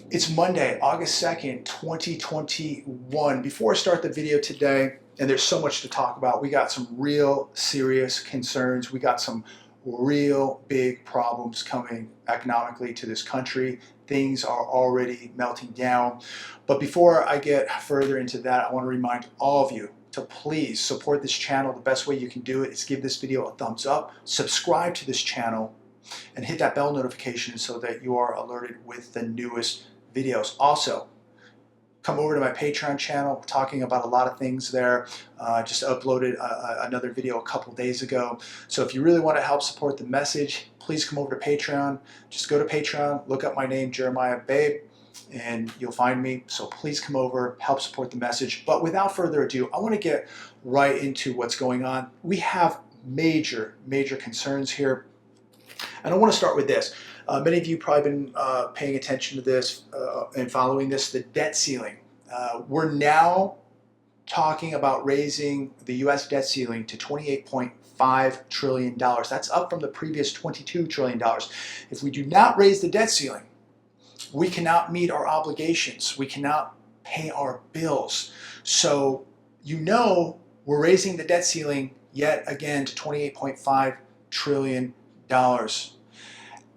It's Monday, August 2nd, 2021. Before I start the video today, and there's so much to talk about, we got some real serious concerns. We got some real big problems coming economically to this country. Things are already melting down. But before I get further into that, I want to remind all of you to please support this channel. The best way you can do it is give this video a thumbs up, subscribe to this channel, and hit that bell notification so that you are alerted with the newest videos. Also, come over to my Patreon channel. We're talking about a lot of things there. Just uploaded another video a couple days ago. So if you really want to help support the message, please come over to Patreon. Just go to Patreon, look up my name, Jeremiah Babe, and you'll find me. So please come over, help support the message. But without further ado, I want to get right into what's going on. We have major concerns here. And I want to start with this. Many of you probably been paying attention to this and following this, the debt ceiling. We're now talking about raising the U.S. debt ceiling to $28.5 trillion. That's up from the previous $22 trillion. If we do not raise the debt ceiling, we cannot meet our obligations. We cannot pay our bills. So you know we're raising the debt ceiling yet again to $28.5 trillion.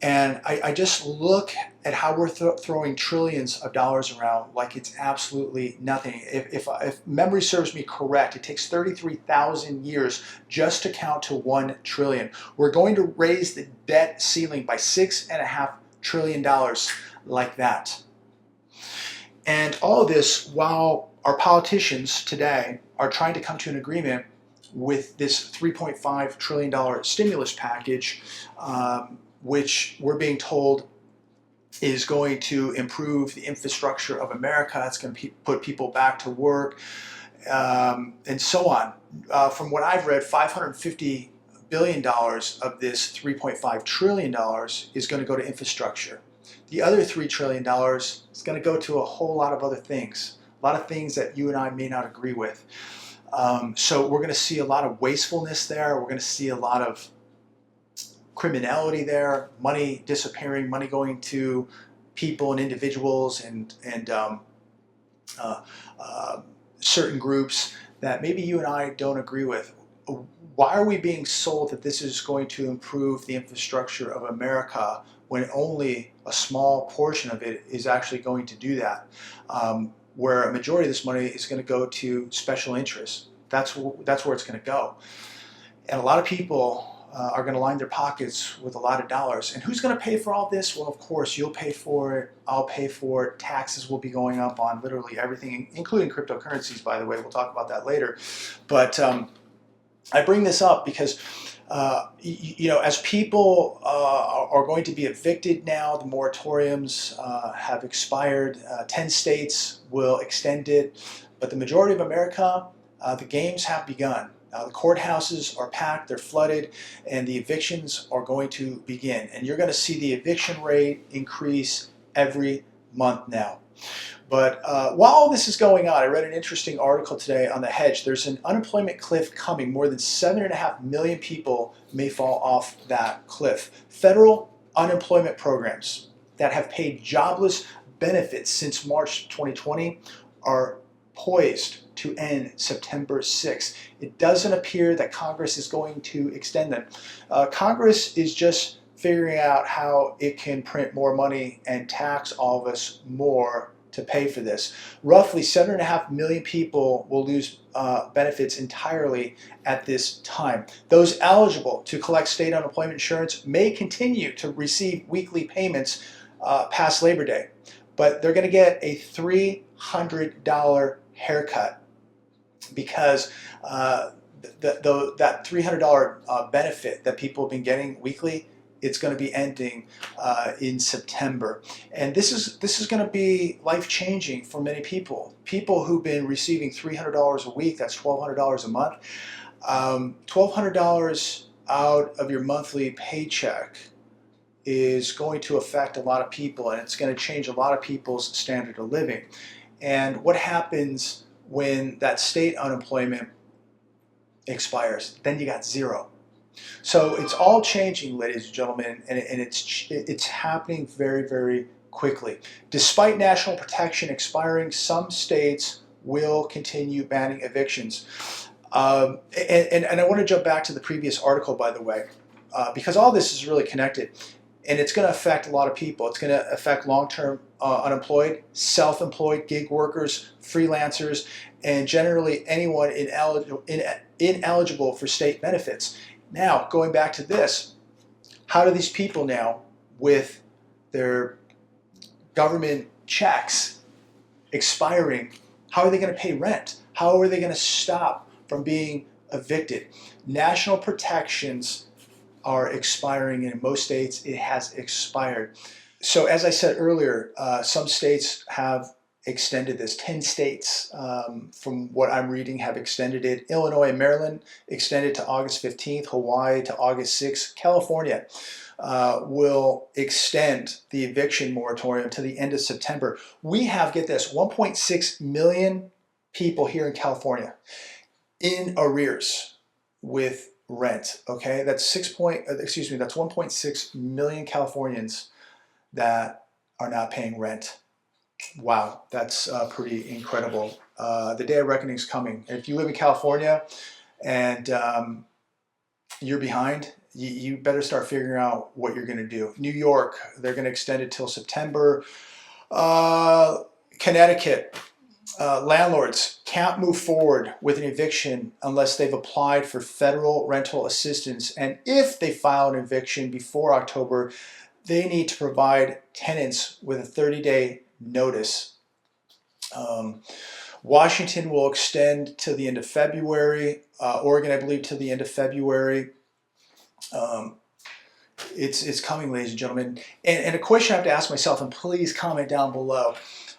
And I just look at how we're throwing trillions of dollars around like it's absolutely nothing. If memory serves me correct, it takes 33,000 years just to count to 1 trillion. We're going to raise the debt ceiling by $6.5 trillion like that. And all of this while our politicians today are trying to come to an agreement with this $3.5 trillion stimulus package, which we're being told is going to improve the infrastructure of America. It's going to put people back to work, and so on. From what I've read, $550 billion of this $3.5 trillion is going to go to infrastructure. The other $3 trillion is going to go to a whole lot of other things, a lot of things that you and I may not agree with. So we're going to see a lot of wastefulness there. We're going to see a lot of criminality there, money disappearing, money going to people and individuals and certain groups that maybe you and I don't agree with. Why are we being sold that this is going to improve the infrastructure of America when only a small portion of it is actually going to do that? Where a majority of this money is going to go to special interests. That's where it's going to go. And a lot of people are going to line their pockets with a lot of dollars. And who's going to pay for all this? Well, of course, you'll pay for it. I'll pay for it. Taxes will be going up on literally everything, including cryptocurrencies, by the way. We'll talk about that later. But I bring this up because as people are going to be evicted now, the moratoriums have expired. 10 states will extend it, but the majority of America, the games have begun. The courthouses are packed, they're flooded, and the evictions are going to begin. And you're going to see the eviction rate increase every month now. But while all this is going on, I read an interesting article today on the hedge. There's an unemployment cliff coming. More than 7.5 million people may fall off that cliff. Federal unemployment programs that have paid jobless benefits since March 2020 are poised to end September 6th. It doesn't appear that Congress is going to extend them. Congress is just figuring out how it can print more money and tax all of us more to pay for this. Roughly 7.5 million people will lose benefits entirely at this time. Those eligible to collect state unemployment insurance may continue to receive weekly payments past Labor Day, but they're going to get a $300 haircut because that $300 benefit that people have been getting weekly, it's going to be ending in September. And this is going to be life-changing for many people. People who've been receiving $300 a week, that's $1,200 a month. $1,200 out of your monthly paycheck is going to affect a lot of people, and it's going to change a lot of people's standard of living. And what happens when that state unemployment expires? Then you got zero. So it's all changing, ladies and gentlemen, and it's happening very, very quickly. Despite national protection expiring, some states will continue banning evictions. And I want to jump back to the previous article, by the way, because all this is really connected. And it's going to affect a lot of people. It's going to affect long-term unemployed, self-employed, gig workers, freelancers, and generally anyone ineligible for state benefits. Now, going back to this, how do these people now, with their government checks expiring, how are they going to pay rent? How are they going to stop from being evicted? National protections are expiring, and in most states it has expired. So as I said earlier, some states have extended this. 10 states, from what I'm reading, have extended it. Illinois and Maryland extended to August 15th, Hawaii to August 6th. California will extend the eviction moratorium to the end of September. We have, get this, 1.6 million people here in California in arrears with rent. Okay, that's 1.6 million Californians that are not paying rent. Wow, that's pretty incredible. The day of reckoning is coming. And if you live in California and you're behind, you better start figuring out what you're going to do. New York, they're going to extend it till September. Connecticut, landlords can't move forward with an eviction unless they've applied for federal rental assistance. And if they file an eviction before October, they need to provide tenants with a 30-day notice. Washington will extend to the end of February. Oregon, I believe, to the end of February. It's coming, ladies and gentlemen. And a question I have to ask myself, and please comment down below.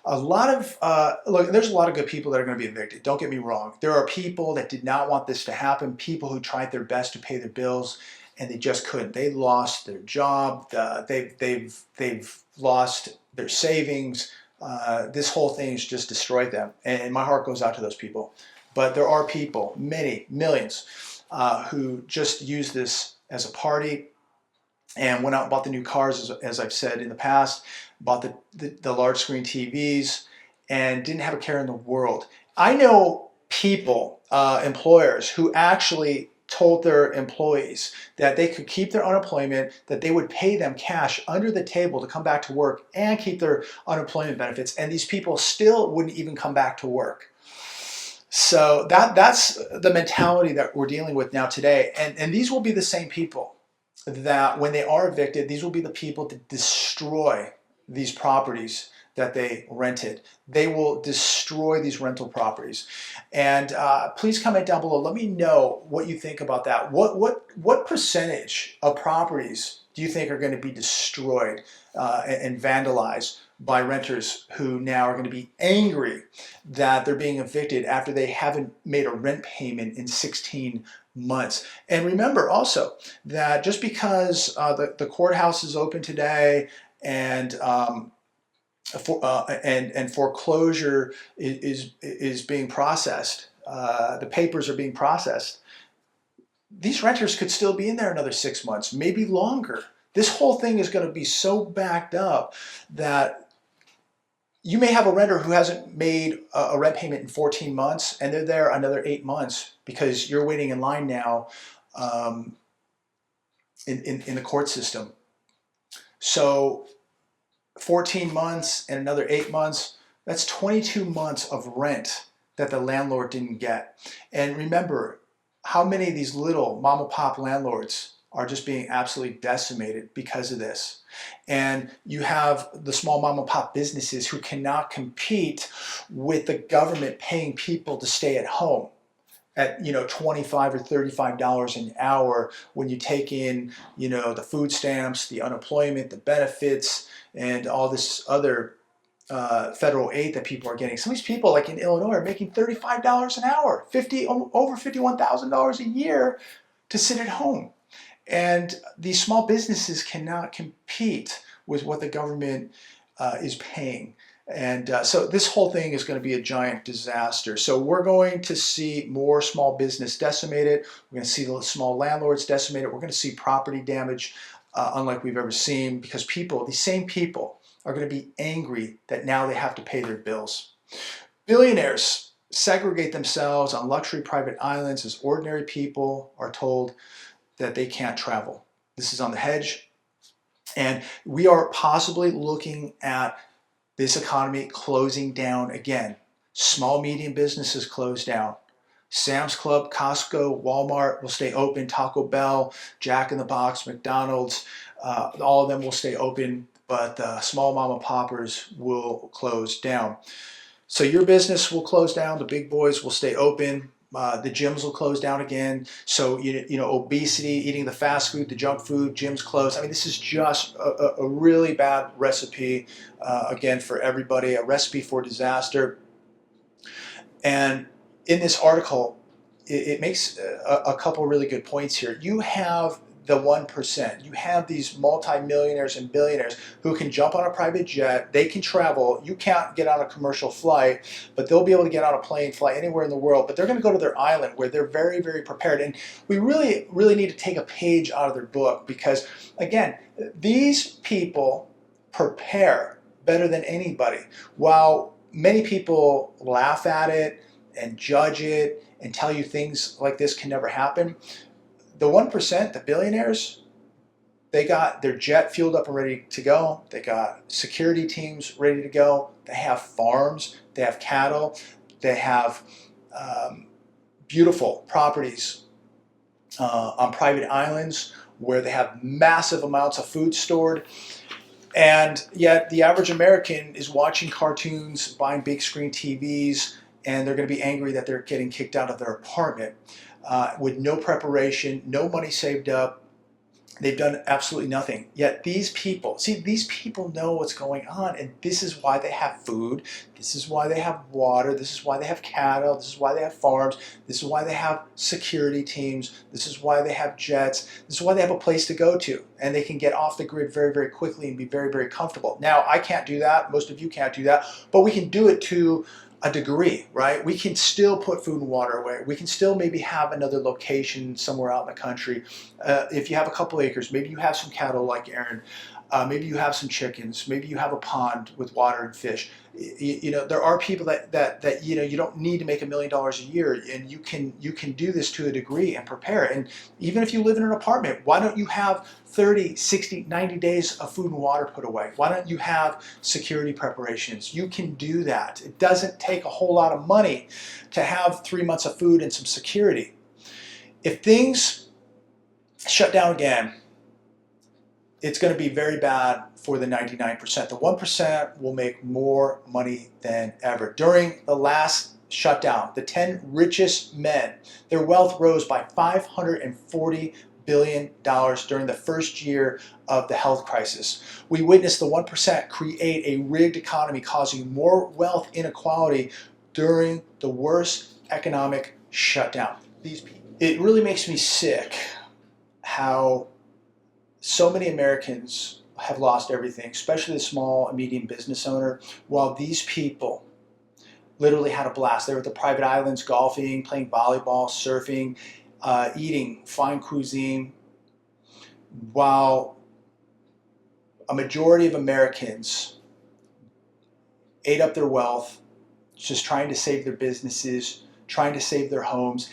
A lot of, look, there's a lot of good people that are going to be evicted. Don't get me wrong. There are people that did not want this to happen, people who tried their best to pay their bills, and they just couldn't. They lost their job. They've lost their savings. This whole thing has just destroyed them. And my heart goes out to those people. But there are people, many, millions, who just use this as a party and went out and bought the new cars, as I've said in the past, bought the large screen TVs, and didn't have a care in the world. I know people, employers, who actually told their employees that they could keep their unemployment, that they would pay them cash under the table to come back to work and keep their unemployment benefits, and these people still wouldn't even come back to work. So that's the mentality that we're dealing with now today. And these will be the same people that when they are evicted, these will be the people that destroy these properties that they rented. They will destroy these rental properties. And please comment down below. Let me know what you think about that. What percentage of properties do you think are going to be destroyed and vandalized by renters who now are going to be angry that they're being evicted after they haven't made a rent payment in 16 months? And remember also that just because the courthouse is open today and foreclosure is being processed, the papers are being processed, these renters could still be in there another 6 months, maybe longer. This whole thing is going to be so backed up that you may have a renter who hasn't made a rent payment in 14 months, and they're there another 8 months because you're waiting in line now in the court system. So 14 months and another 8 months, that's 22 months of rent that the landlord didn't get. And remember, how many of these little mom and pop landlords are just being absolutely decimated because of this. And you have the small mom and pop businesses who cannot compete with the government paying people to stay at home at $25 or $35 an hour when you take in the food stamps, the unemployment, the benefits, and all this other federal aid that people are getting. Some of these people, like in Illinois, are making $35 an hour, over $51,000 a year to sit at home. And these small businesses cannot compete with what the government is paying. And so this whole thing is going to be a giant disaster. So we're going to see more small business decimated. We're going to see the small landlords decimated. We're going to see property damage unlike we've ever seen, because people, these same people are going to be angry that now they have to pay their bills. Billionaires segregate themselves on luxury private islands as ordinary people are told that they can't travel. This is on the hedge. And we are possibly looking at this economy closing down again. Small, medium businesses close down. Sam's Club, Costco, Walmart will stay open. Taco Bell, Jack in the Box, McDonald's, all of them will stay open, but small mom and poppers will close down. So your business will close down. The big boys will stay open. The gyms will close down again. So obesity, eating the fast food, the junk food, gyms close. I mean, this is just a really bad recipe again for everybody. A recipe for disaster. And in this article, it makes a couple really good points here. You have the 1%. You have these multimillionaires and billionaires who can jump on a private jet. They can travel. You can't get on a commercial flight, but they'll be able to get on a plane, fly anywhere in the world. But they're going to go to their island where they're very, very prepared. And we really, really need to take a page out of their book because, again, these people prepare better than anybody. While many people laugh at it and judge it and tell you things like this can never happen, the 1%, the billionaires, they got their jet fueled up and ready to go. They got security teams ready to go. They have farms. They have cattle. They have beautiful properties on private islands where they have massive amounts of food stored. And yet the average American is watching cartoons, buying big screen TVs, and they're going to be angry that they're getting kicked out of their apartment with no preparation, no money saved up. They've done absolutely nothing. Yet these people know what's going on, and this is why they have food, this is why they have water, this is why they have cattle, this is why they have farms, this is why they have security teams, this is why they have jets, this is why they have a place to go to, and they can get off the grid very, very quickly and be very, very comfortable. Now, I can't do that, most of you can't do that, but we can do it to a degree, right? We can still put food and water away. We can still maybe have another location somewhere out in the country. If you have a couple acres, maybe you have some cattle like Aaron, maybe you have some chickens, maybe you have a pond with water and fish. There are people that you don't need to make $1 million a year, and you can do this to a degree and prepare. And even if you live in an apartment, why don't you have 30, 60, 90 days of food and water put away? Why don't you have security preparations? You can do that. It doesn't take a whole lot of money to have 3 months of food and some security. If things shut down again, it's going to be very bad for the 99%. The 1% will make more money than ever. During the last shutdown, the 10 richest men, their wealth rose by $540 billion during the first year of the health crisis. We witnessed the 1% create a rigged economy, causing more wealth inequality during the worst economic shutdown. It really makes me sick how so many Americans have lost everything, especially the small and medium business owner, while these people literally had a blast. They were at the private islands golfing, playing volleyball, surfing, eating fine cuisine, while a majority of Americans ate up their wealth, just trying to save their businesses, trying to save their homes.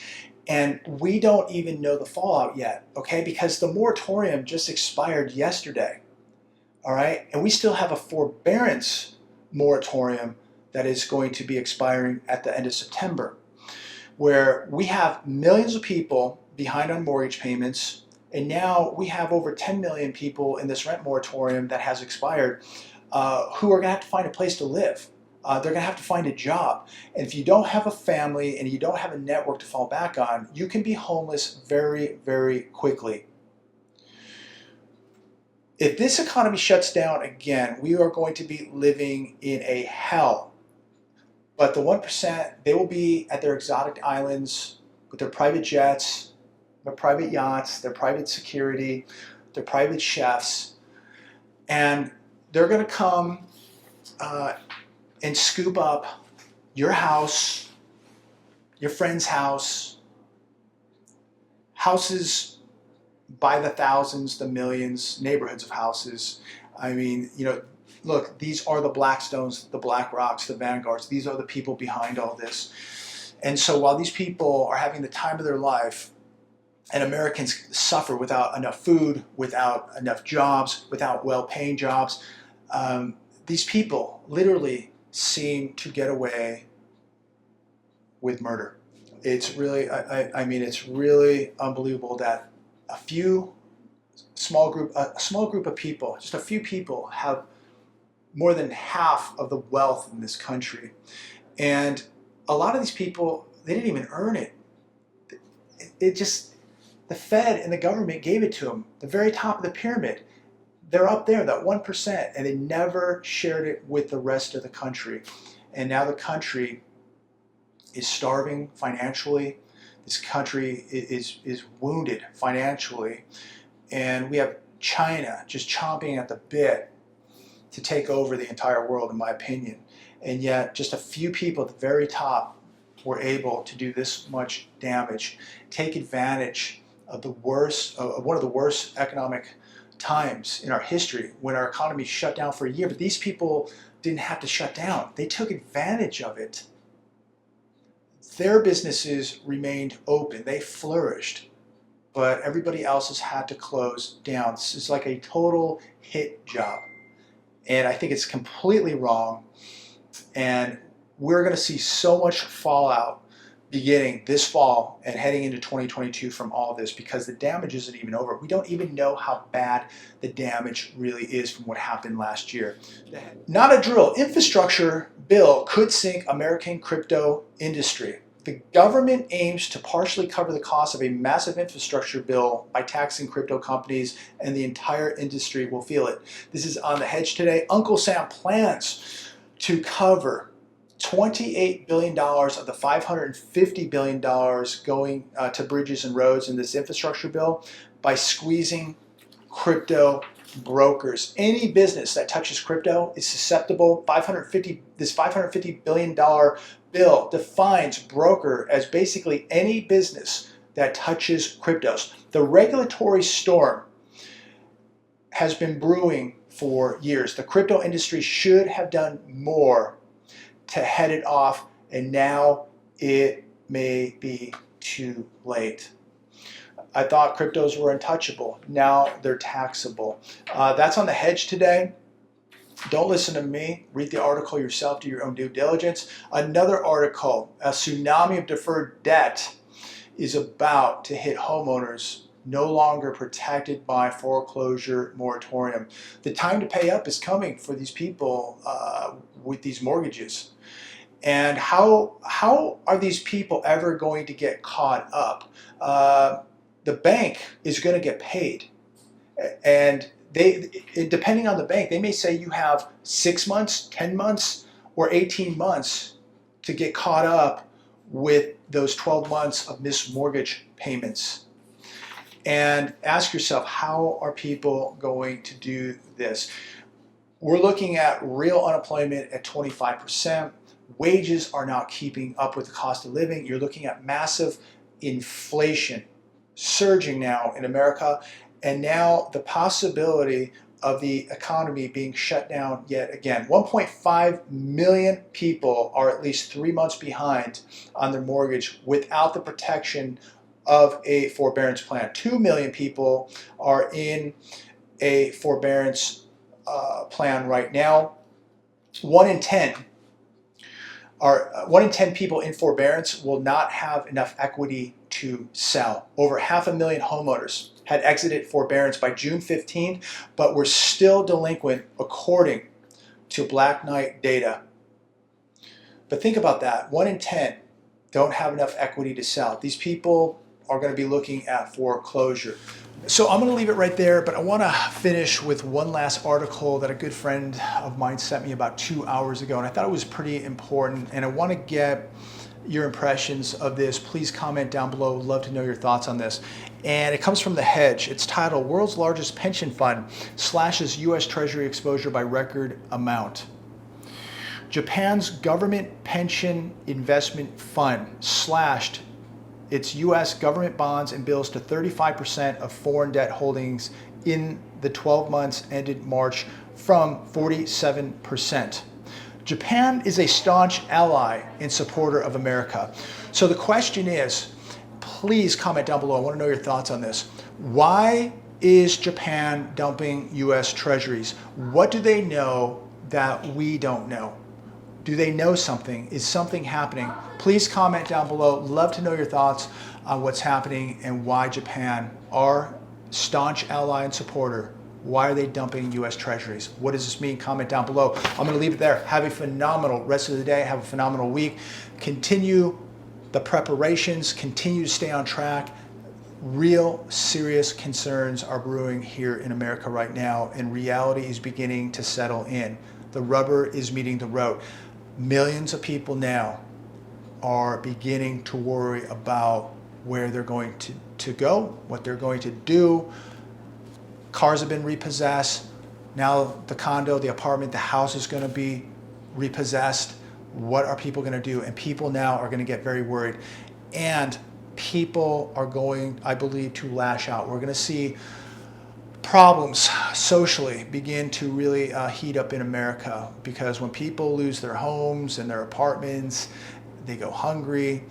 And we don't even know the fallout yet, okay? Because the moratorium just expired yesterday, all right? And we still have a forbearance moratorium that is going to be expiring at the end of September, where we have millions of people behind on mortgage payments, and now we have over 10 million people in this rent moratorium that has expired who are going to have to find a place to live. They're going to have to find a job. And if you don't have a family and you don't have a network to fall back on, you can be homeless very, very quickly. If this economy shuts down again, we are going to be living in a hell. But the 1%, they will be at their exotic islands with their private jets, their private yachts, their private security, their private chefs. And they're going to come and scoop up your house, your friend's house, houses by the thousands, the millions, neighborhoods of houses. I mean, look, these are the Blackstones, the BlackRocks, the Vanguards. These are the people behind all this. And so while these people are having the time of their life, and Americans suffer without enough food, without enough jobs, without well-paying jobs, these people literally seem to get away with murder. It's really, I mean, it's really unbelievable that a small group of people, just a few people, have more than half of the wealth in this country. And a lot of these people, they didn't even earn it. It just, the Fed and the government gave it to them, the very top of the pyramid. They're up there, that 1%, and they never shared it with the rest of the country. And now the country is starving financially. This country is wounded financially. And we have China just chomping at the bit to take over the entire world, in my opinion. And yet just a few people at the very top were able to do this much damage, take advantage of the worst, one of the worst economic times in our history, when our economy shut down for a year. But these people didn't have to shut down. They took advantage of it. Their businesses remained open. They flourished. But everybody else has had to close down. This is like a total hit job. And I think it's completely wrong. And we're going to see so much fallout beginning this fall and heading into 2022 from all of this, because the damage isn't even over. We don't even know how bad the damage really is from what happened last year. Not a drill. Infrastructure bill could sink American crypto industry. The government aims to partially cover the cost of a massive infrastructure bill by taxing crypto companies, and the entire industry will feel it. This is on The Hedge today. Uncle Sam plans to cover $28 billion of the $550 billion going to bridges and roads in this infrastructure bill by squeezing crypto brokers. Any business that touches crypto is susceptible. This $550 billion bill defines broker as basically any business that touches cryptos. The regulatory storm has been brewing for years. The crypto industry should have done more to head it off, and now it may be too late. I thought cryptos were untouchable. Now they're taxable. That's on The Hedge today. Don't listen to me. Read the article yourself. Do your own due diligence. Another article, a tsunami of deferred debt is about to hit homeowners no longer protected by foreclosure moratorium. The time to pay up is coming for these people with these mortgages. And how are these people ever going to get caught up? The bank is going to get paid. And depending on the bank, they may say you have 6 months, 10 months, or 18 months to get caught up with those 12 months of missed mortgage payments. And ask yourself, how are people going to do this? We're looking at real unemployment at 25%. Wages are not keeping up with the cost of living. You're looking at massive inflation surging now in America, and now the possibility of the economy being shut down yet again. 1.5 million people are at least 3 months behind on their mortgage without the protection of a forbearance plan. 2 million people are in a forbearance plan right now. 1 in 10 people in forbearance will not have enough equity to sell. Over 500,000 homeowners had exited forbearance by June 15th, but were still delinquent according to Black Knight data. But think about that. 1 in 10 don't have enough equity to sell. These people are going to be looking at foreclosure. So I'm going to leave it right there, but I want to finish with one last article that a good friend of mine sent me about 2 hours ago, and I thought it was pretty important, and I want to get your impressions of this. Please comment down below. Would love to know your thoughts on this. And it comes from The Hedge. It's titled, World's Largest Pension Fund Slashes U.S. Treasury Exposure by Record Amount. Japan's government pension investment fund slashed its U.S. government bonds and bills to 35% of foreign debt holdings in the 12 months ended March from 47%. Japan is a staunch ally and supporter of America. So the question is, please comment down below. I want to know your thoughts on this. Why is Japan dumping US treasuries? What do they know that we don't know? Do they know something? Is something happening? Please comment down below. Love to know your thoughts on what's happening and why Japan, our staunch ally and supporter, why are they dumping US treasuries? What does this mean? Comment down below. I'm going to leave it there. Have a phenomenal rest of the day. Have a phenomenal week. Continue the preparations. Continue to stay on track. Real serious concerns are brewing here in America right now, and reality is beginning to settle in. The rubber is meeting the road. Millions of people now are beginning to worry about where they're going to go, what they're going to do. Cars have been repossessed. Now the condo, the apartment, the house is going to be repossessed. What are people going to do? And people now are going to get very worried. And people are going, I believe, to lash out. We're going to see problems socially begin to really heat up in America, because when people lose their homes and their apartments, they go hungry,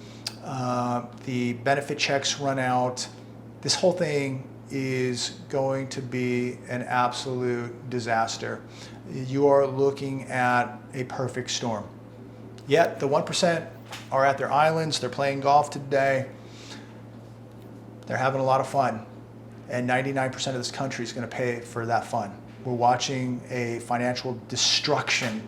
the benefit checks run out. This whole thing is going to be an absolute disaster. You are looking at a perfect storm. Yet the 1% are at their islands, they're playing golf today, they're having a lot of fun, and 99% of this country is going to pay for that fun. We're watching a financial destruction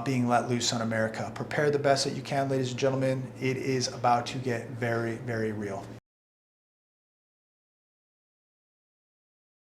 being let loose on America. Prepare the best that you can, ladies and gentlemen. It is about to get very, very real.